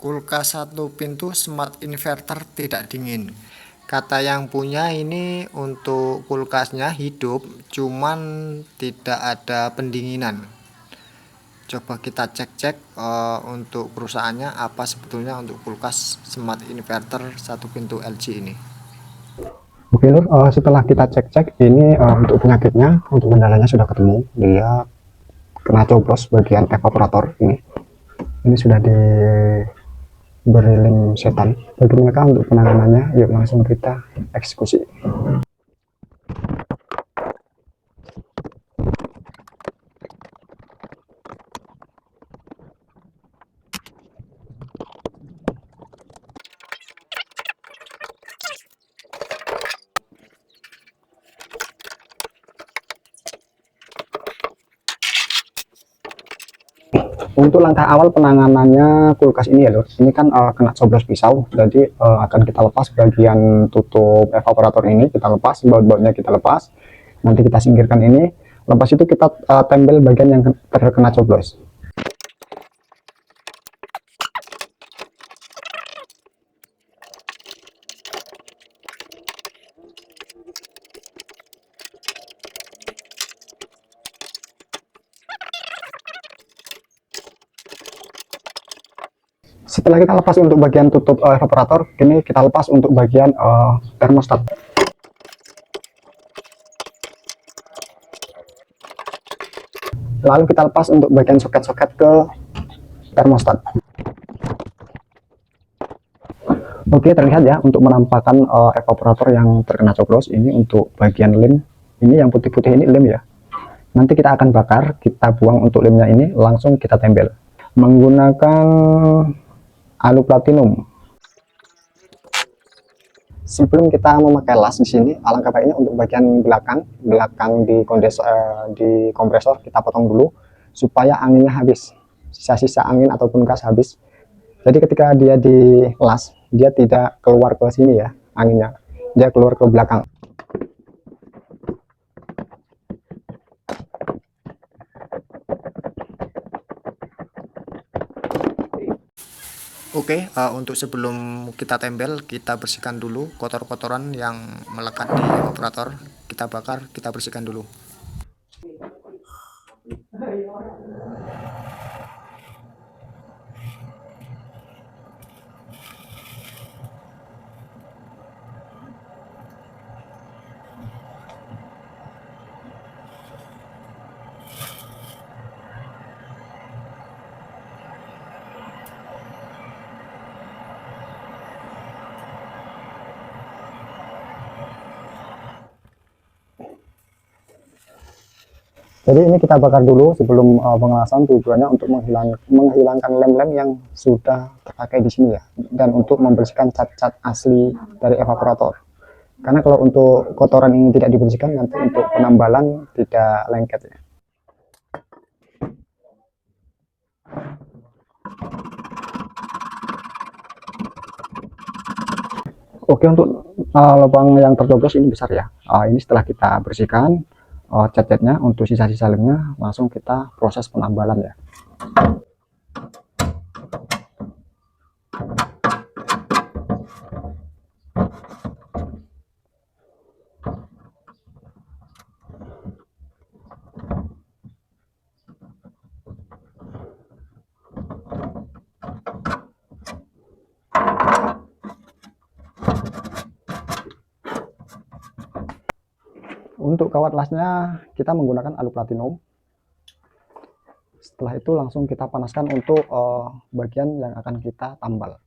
kulkas satu pintu smart inverter tidak dingin. Kata yang punya ini untuk kulkasnya hidup, cuman tidak ada pendinginan. Coba kita cek-cek untuk perusahaannya apa sebetulnya untuk kulkas smart inverter satu pintu LG ini. Oke Lur, setelah kita cek-cek ini untuk penyakitnya, untuk kendalanya sudah ketemu. Dia kena coblos bagian evaporator ini. Ini sudah diberi lem setan. Bagaimana untuk penanganannya? Yuk langsung kita eksekusi. Untuk langkah awal penanganannya kulkas ini ya Lur, ini kan kena coblos pisau, jadi akan kita lepas bagian tutup evaporator ini, kita lepas, baut-bautnya kita lepas, nanti kita singkirkan ini, lepas itu kita tempel bagian yang terkena coblos. Setelah kita lepas untuk bagian tutup evaporator, ini kita lepas untuk bagian termostat. Lalu kita lepas untuk bagian soket-soket ke termostat. Oke, terlihat ya untuk menampakkan evaporator yang terkena coblos ini untuk bagian lem. Ini yang putih-putih ini lem ya. Nanti kita akan bakar, kita buang untuk lemnya ini, langsung kita tempel menggunakan alu platinum. Sebelum kita memakai las di sini, alangkah baiknya untuk bagian belakang di kompresor kita potong dulu supaya anginnya habis, sisa-sisa angin ataupun gas habis. Jadi ketika dia di las, dia tidak keluar ke sini ya anginnya, dia keluar ke belakang. Oke, untuk sebelum kita tempel, kita bersihkan dulu kotor-kotoran yang melekat di evaporator. Kita bakar, kita bersihkan dulu. Jadi ini kita bakar dulu sebelum pengelasan, tujuannya untuk menghilangkan lem-lem yang sudah terpakai di sini ya, dan untuk membersihkan cat-cat asli dari evaporator. Karena kalau untuk kotoran ini tidak dibersihkan, nanti untuk penambalan tidak lengket ya. Oke, untuk lubang yang tercoblos ini besar ya. Ini setelah kita bersihkan cat-catnya, untuk sisa-sisa lemnya langsung kita proses penambalan ya. Untuk kawat lasnya kita menggunakan alu platinum. Setelah itu langsung kita panaskan untuk bagian yang akan kita tambal.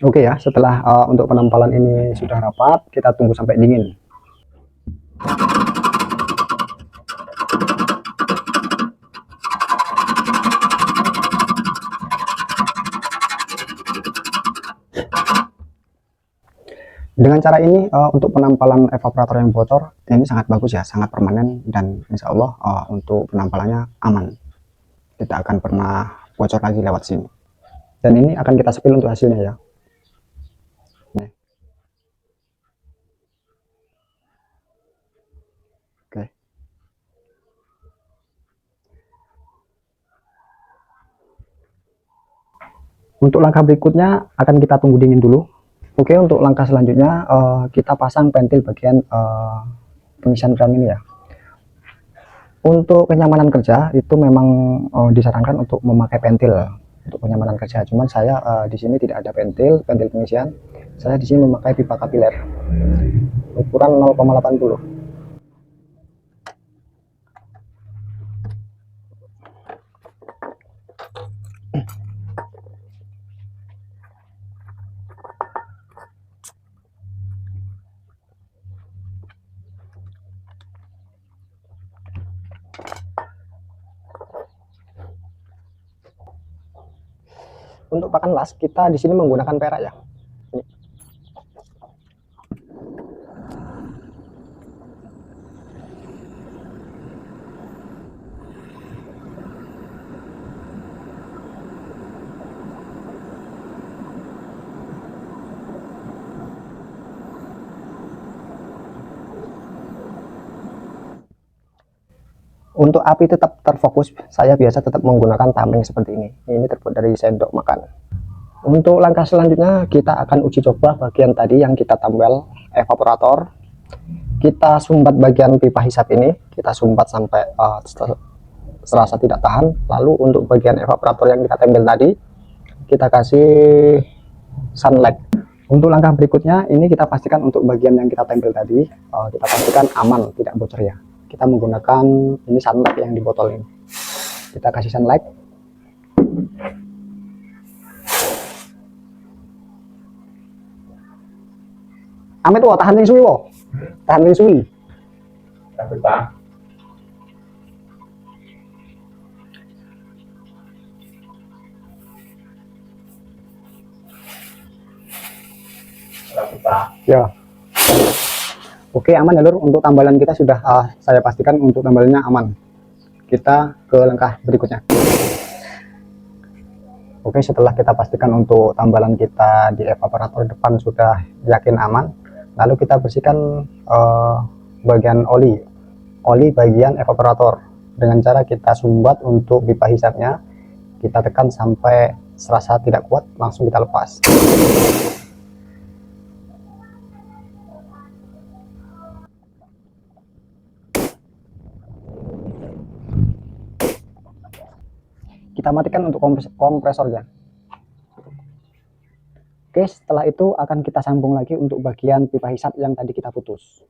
Oke ya, setelah untuk penampalan ini sudah rapat, kita tunggu sampai dingin. Dengan cara ini untuk penampalan evaporator yang bocor ini sangat bagus ya, sangat permanen, dan insya Allah untuk penampalannya aman, tidak akan pernah bocor lagi lewat sini. Dan ini akan kita spill untuk hasilnya ya. Nih. Oke. Untuk langkah berikutnya akan kita tunggu dingin dulu. Oke, untuk langkah selanjutnya kita pasang pentil bagian pengisian drum ini ya. Untuk kenyamanan kerja itu memang disarankan untuk memakai pentil untuk kenyamanan kerja. Cuman saya di sini tidak ada pentil pengisian. Saya di sini memakai pipa kapiler ukuran 0,80. Untuk pakan las kita di sini menggunakan perak ya. Untuk api tetap terfokus, saya biasa tetap menggunakan tameng seperti ini. Ini terbuat dari sendok makan. Untuk langkah selanjutnya kita akan uji coba bagian tadi yang kita tambal evaporator. Kita sumbat bagian pipa hisap ini, kita sumbat sampai serasa tidak tahan. Lalu untuk bagian evaporator yang kita tempel tadi, kita kasih sunlight. Untuk langkah berikutnya ini kita pastikan untuk bagian yang kita tempel tadi, kita pastikan aman, tidak bocor ya. Kita menggunakan ini sunlight yang di botol ini. Kita kasih sunlight. Ame tuh tahan yang suwi wo. Tahan yang suwi. Ya. Oke, aman ya lur. Untuk tambalan kita sudah saya pastikan untuk tambalannya aman. Kita ke langkah berikutnya. Oke, setelah kita pastikan untuk tambalan kita di evaporator depan sudah yakin aman, lalu kita bersihkan bagian oli bagian evaporator dengan cara kita sumbat untuk pipa hisapnya. Kita tekan sampai serasa tidak kuat, langsung kita lepas. Kita matikan untuk kompresornya. Oke, setelah itu akan kita sambung lagi untuk bagian pipa hisap yang tadi kita putus.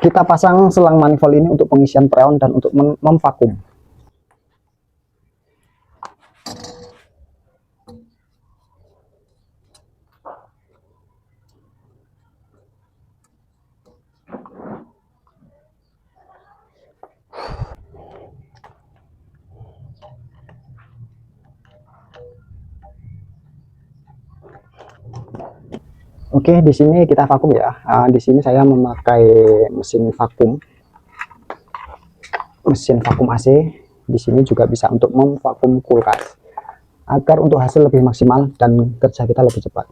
Kita pasang selang manifold ini untuk pengisian freon dan untuk memvakum. Oke, di sini kita vakum ya. Di sini saya memakai mesin vakum AC. Di sini juga bisa untuk memvakum kulkas agar untuk hasil lebih maksimal dan kerja kita lebih cepat.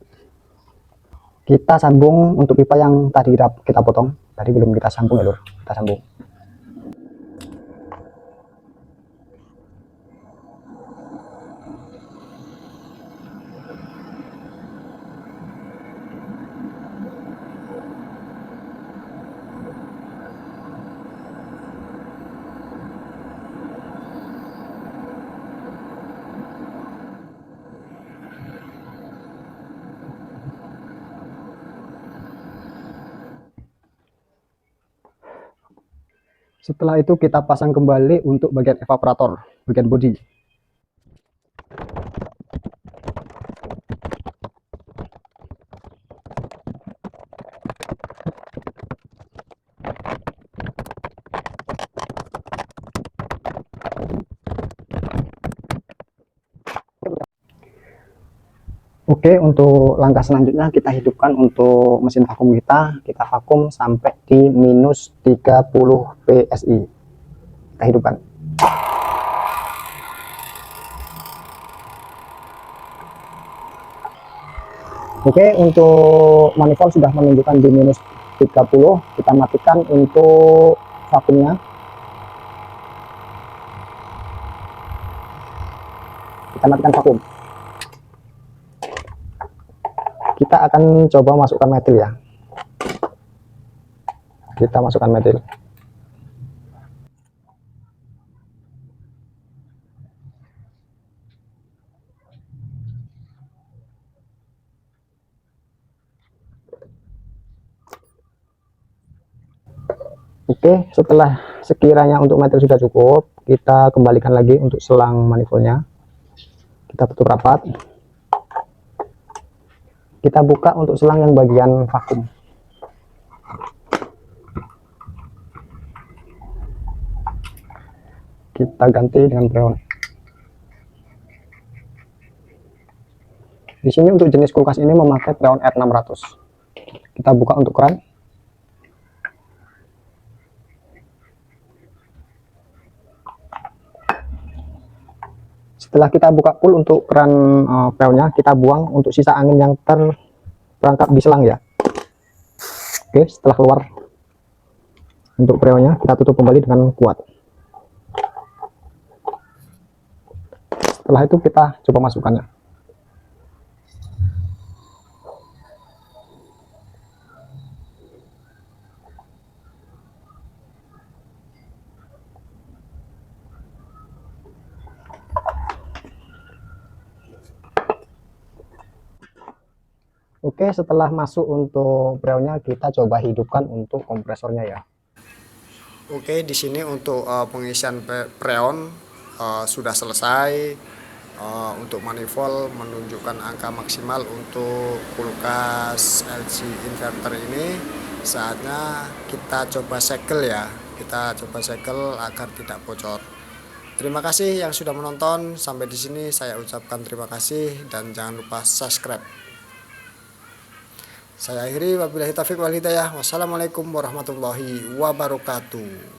Kita sambung untuk pipa yang tadi kita potong. Tadi belum kita sambung ya lur. Kita sambung. Setelah itu kita pasang kembali untuk bagian evaporator, bagian bodi. Oke, untuk langkah selanjutnya kita hidupkan untuk mesin vakum kita vakum sampai di minus 30 PSI. Kita hidupkan. Oke, untuk manifold sudah menunjukkan di minus 30, kita matikan untuk vakumnya. Kita matikan vakum. Kita akan coba masukkan metil ya. Kita masukkan metil. Oke, setelah sekiranya untuk metil sudah cukup, kita kembalikan lagi untuk selang manifoldnya. Kita tutup rapat. Kita buka untuk selang yang bagian vakum. Kita ganti dengan freon. Di sini untuk jenis kulkas ini memakai freon R600. Kita buka untuk keran. Setelah kita buka full untuk keran freonnya, kita buang untuk sisa angin yang terperangkap di selang ya. Oke, setelah keluar untuk freonnya, kita tutup kembali dengan kuat. Setelah itu kita coba masukkannya. Oke, setelah masuk untuk freonnya, kita coba hidupkan untuk kompresornya ya. Oke, di sini untuk pengisian freon sudah selesai. Untuk manifold menunjukkan angka maksimal untuk kulkas LG inverter ini. Saatnya kita coba segel ya. Kita coba segel agar tidak bocor. Terima kasih yang sudah menonton. Sampai di sini saya ucapkan terima kasih dan jangan lupa subscribe. Saya akhiri, wabillahi taufiq wal hidayah. Wassalamualaikum warahmatullahi wabarakatuh.